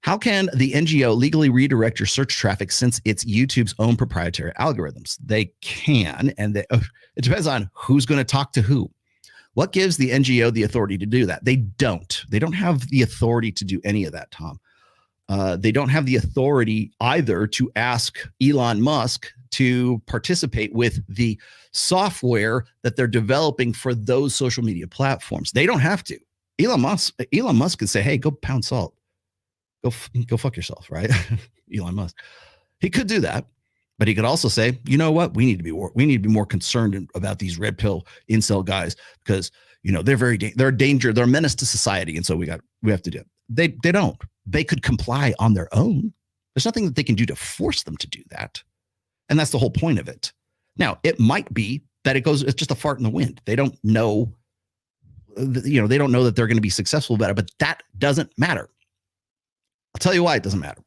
How can the NGO legally redirect your search traffic since it's YouTube's own proprietary algorithms? They can, and it depends on who's going to talk to who. What gives the NGO the authority to do that? They don't. They don't have the authority to do any of that, Tom. They don't have the authority either to ask Elon Musk to participate with the software that they're developing for those social media platforms. They don't have to. Elon Musk could say, hey, go pound salt. Go fuck yourself, right? Elon Musk. He could do that, but he could also say, you know what? We need to be more concerned about these red pill incel guys because they're a danger, they're a menace to society, and so we have to do it. They don't. They could comply on their own. There's nothing that they can do to force them to do that, and that's the whole point of it. Now, it might be that it's just a fart in the wind. They don't know. They don't know that they're going to be successful about it, but that doesn't matter. I'll tell you why it doesn't matter.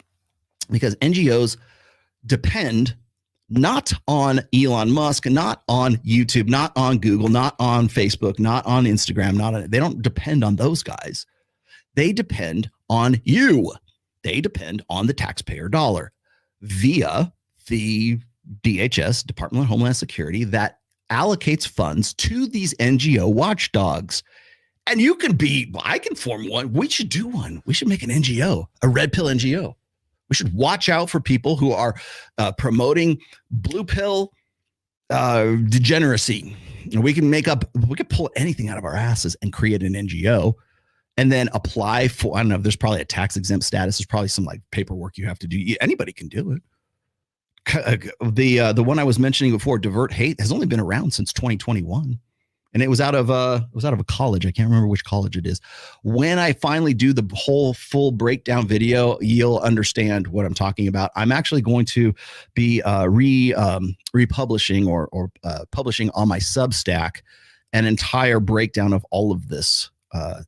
Because NGOs depend not on Elon Musk, not on YouTube, not on Google, not on Facebook, not on Instagram, they don't depend on those guys. They depend on you. They depend on the taxpayer dollar via the DHS, Department of Homeland Security, that allocates funds to these NGO watchdogs. And I can form one. We should do one. We should make an NGO, a red pill NGO. We should watch out for people who are promoting blue pill degeneracy. We can pull anything out of our asses and create an NGO and then apply for, I don't know, there's probably a tax exempt status. There's probably some like paperwork you have to do. Anybody can do it. The one I was mentioning before, Divert Hate, has only been around since 2021. And it was out of a college. I can't remember which college it is. When I finally do the whole full breakdown video, you'll understand what I'm talking about. I'm actually going to be republishing or publishing on my Substack an entire breakdown of all of this.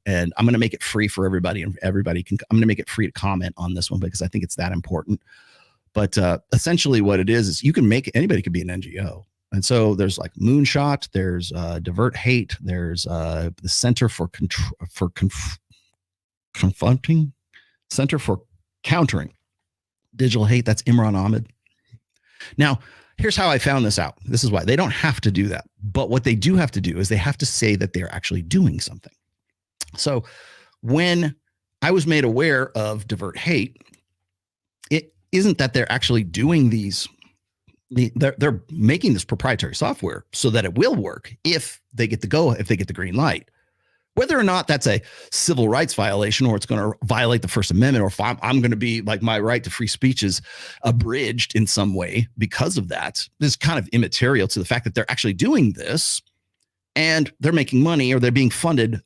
And I'm going to make it free for everybody, and I'm going to make it free to comment on this one because I think it's that important. But essentially what it is anybody could be an NGO. And so there's like Moonshot, there's Divert Hate, there's the Center for Confronting, Center for Countering Digital Hate. That's Imran Ahmed. Now, here's how I found this out. This is why they don't have to do that. But what they do have to do is they have to say that they're actually doing something. So when I was made aware of Divert Hate, it isn't that they're actually doing these. They're making this proprietary software so that it will work if they get the green light. Whether or not that's a civil rights violation or it's going to violate the First Amendment, or if I'm going to be like my right to free speech is abridged in some way because of that, is kind of immaterial to the fact that they're actually doing this and they're making money or they're being funded,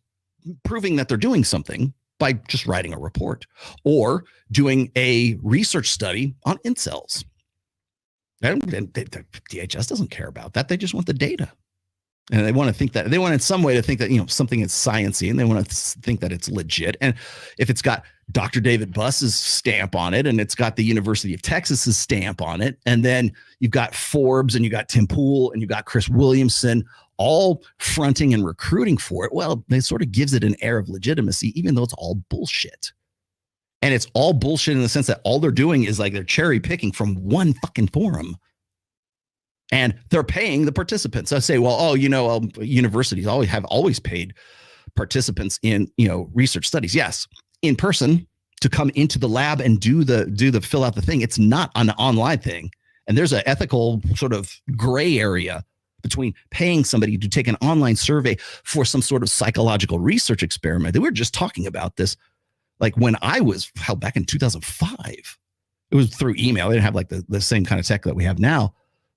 proving that they're doing something by just writing a report or doing a research study on incels. And the DHS doesn't care about that. They just want the data. And they want in some way to think that, something is sciencey, and they want to think that it's legit. And if it's got Dr. David Buss's stamp on it, and it's got the University of Texas's stamp on it, and then you've got Forbes and you got Tim Pool and you got Chris Williamson all fronting and recruiting for it, well, it sort of gives it an air of legitimacy, even though it's all bullshit. And it's all bullshit in the sense that all they're doing is like they're cherry picking from one fucking forum. And they're paying the participants. I say, well, universities have always paid participants in, research studies. Yes, in person to come into the lab and do the fill out the thing. It's not an online thing. And there's an ethical sort of gray area between paying somebody to take an online survey for some sort of psychological research experiment. They were just talking about this. Like when I was back in 2005, it was through email. They didn't have like the same kind of tech that we have now.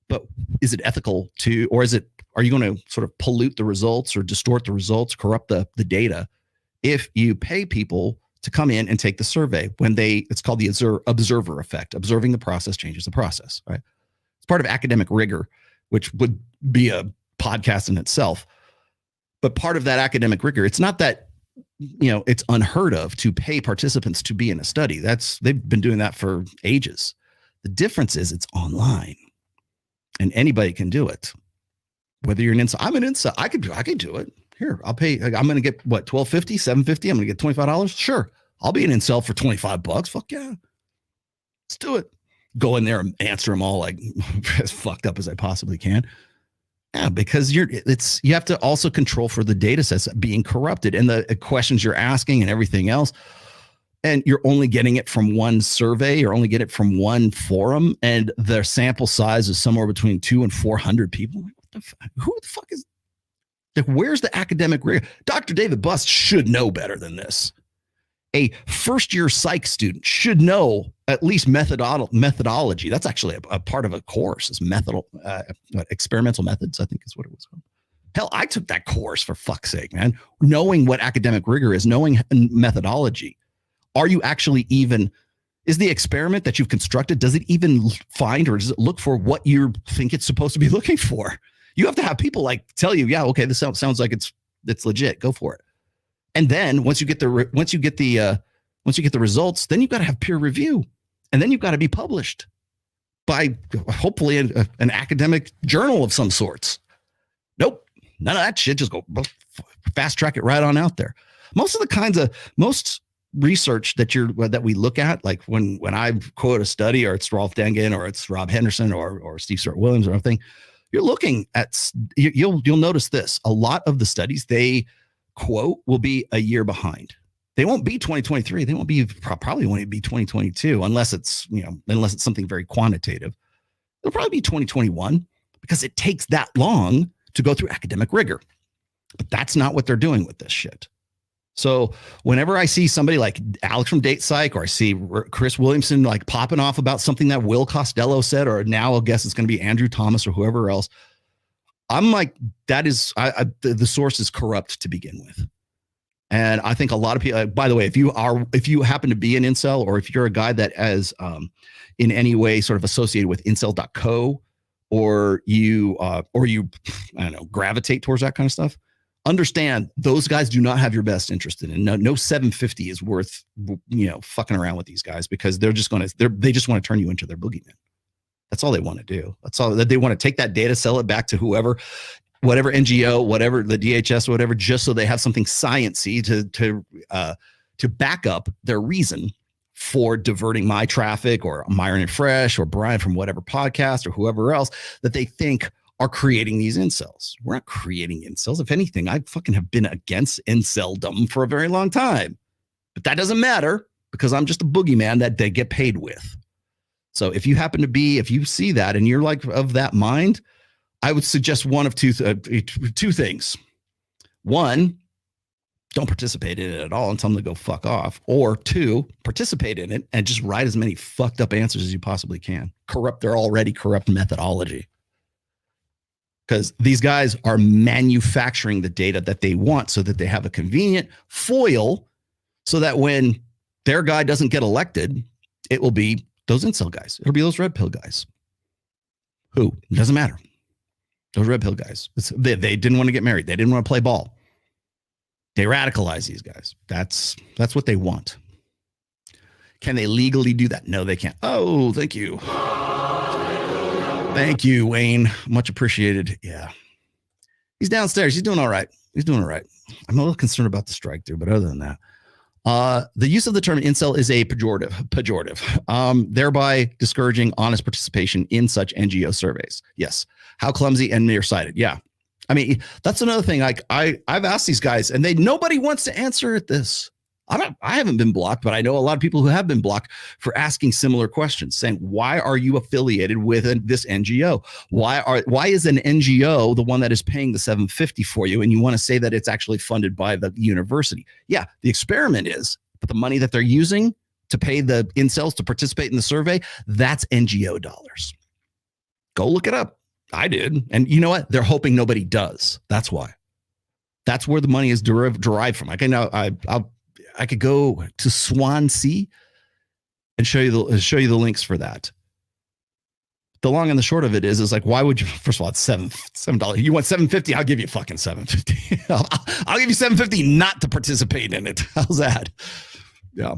But is it ethical are you going to sort of pollute the results or distort the results, corrupt the data if you pay people to come in and take the survey it's called the observer effect. Observing the process changes the process, right? It's part of academic rigor, which would be a podcast in itself. But part of that academic rigor, it's not that, it's unheard of to pay participants to be in a study. They've been doing that for ages. The difference is it's online and anybody can do it. Whether you're an insider, I'm an insider. I could do it. Here, I'll pay. I'm going to get what, $12.50, $7.50. I'm going to get $25. Sure. I'll be an incel for $25. Fuck yeah. Let's do it. Go in there and answer them all like as fucked up as I possibly can. Yeah, because you have to also control for the data sets being corrupted and the questions you're asking and everything else. And you're only getting it from one survey, you're only getting it from one forum, and their sample size is somewhere between 200 and 400 people. What the fuck? Who the fuck is like? Where's the academic rigor? Dr. David Bust should know better than this. A first-year psych student should know at least methodology. That's actually a part of a course. Is experimental methods, I think is what it was called. Hell, I took that course for fuck's sake, man. Knowing what academic rigor is, knowing methodology. Are you actually even, is the experiment that you've constructed, does it even find or does it look for what you think it's supposed to be looking for? You have to have people like tell you, yeah, okay, this sounds like it's legit. Go for it. And then once you get the results, then you've got to have peer review, and then you've got to be published by hopefully an academic journal of some sorts. Nope, none of that shit. Just go fast track it right on out there. Most research that we look at, like when I quote a study, or it's Rolf Dengen, or it's Rob Henderson, or Steve Stewart Williams, or anything, you're looking at, you'll notice this. A lot of the studies they quote will be a year behind. They won't be 2023. They won't be, probably won't be 2022 unless it's something very quantitative. It'll probably be 2021 because it takes that long to go through academic rigor. But that's not what they're doing with this shit. So whenever I see somebody like Alex from Date Psych, or I see Chris Williamson like popping off about something that Will Costello said, or now I guess it's going to be Andrew Thomas or whoever else, I'm like, that is, the source is corrupt to begin with. And I think a lot of people, by the way, if you happen to be an incel, or if you're a guy that is in any way sort of associated with incel.co, or you, I don't know, gravitate towards that kind of stuff, understand those guys do not have your best interest in it. No 750 is worth, fucking around with these guys, because they just want to turn you into their boogeyman. That's all they want to do. That's all that they want to take that data, sell it back to whatever NGO, whatever the DHS, whatever, just so they have something sciencey to back up their reason for diverting my traffic, or Myron and Fresh, or Brian from whatever podcast, or whoever else that they think are creating these incels. We're not creating incels. If anything, I fucking have been against inceldom for a very long time. But that doesn't matter, because I'm just a boogeyman that they get paid with. So if you see that and you're like of that mind, I would suggest one of two things. One, don't participate in it at all and tell them to go fuck off. Or two, participate in it and just write as many fucked up answers as you possibly can. Corrupt their already corrupt methodology. Because these guys are manufacturing the data that they want so that they have a convenient foil, so that when their guy doesn't get elected, it will be those incel guys. It'll be those red pill guys. Who? It doesn't matter. Those red pill guys. They didn't want to get married. They didn't want to play ball. They radicalize these guys. That's what they want. Can they legally do that? No, they can't. Oh, thank you. Thank you, Wayne. Much appreciated. Yeah. He's downstairs. He's doing all right. I'm a little concerned about the strike through, but other than that, the use of the term incel is a pejorative, thereby discouraging honest participation in such NGO surveys. Yes. How clumsy and nearsighted. Yeah. I mean, that's another thing. Like I've asked these guys, and nobody wants to answer at this. I haven't been blocked, but I know a lot of people who have been blocked for asking similar questions, saying, why are you affiliated with this NGO? Why is an NGO the one that is paying the $750 for you? And you want to say that it's actually funded by the university. Yeah, the experiment is, but the money that they're using to pay the incels to participate in the survey, that's NGO dollars. Go look it up. I did. And you know what? They're hoping nobody does. That's why. That's where the money is derived from. I could go to Swansea and show you the links for that. The long and the short of it is like, why would you? First of all, it's $7. You want $750? I'll give you fucking $750. I'll give you $750 not to participate in it. How's that? Yeah.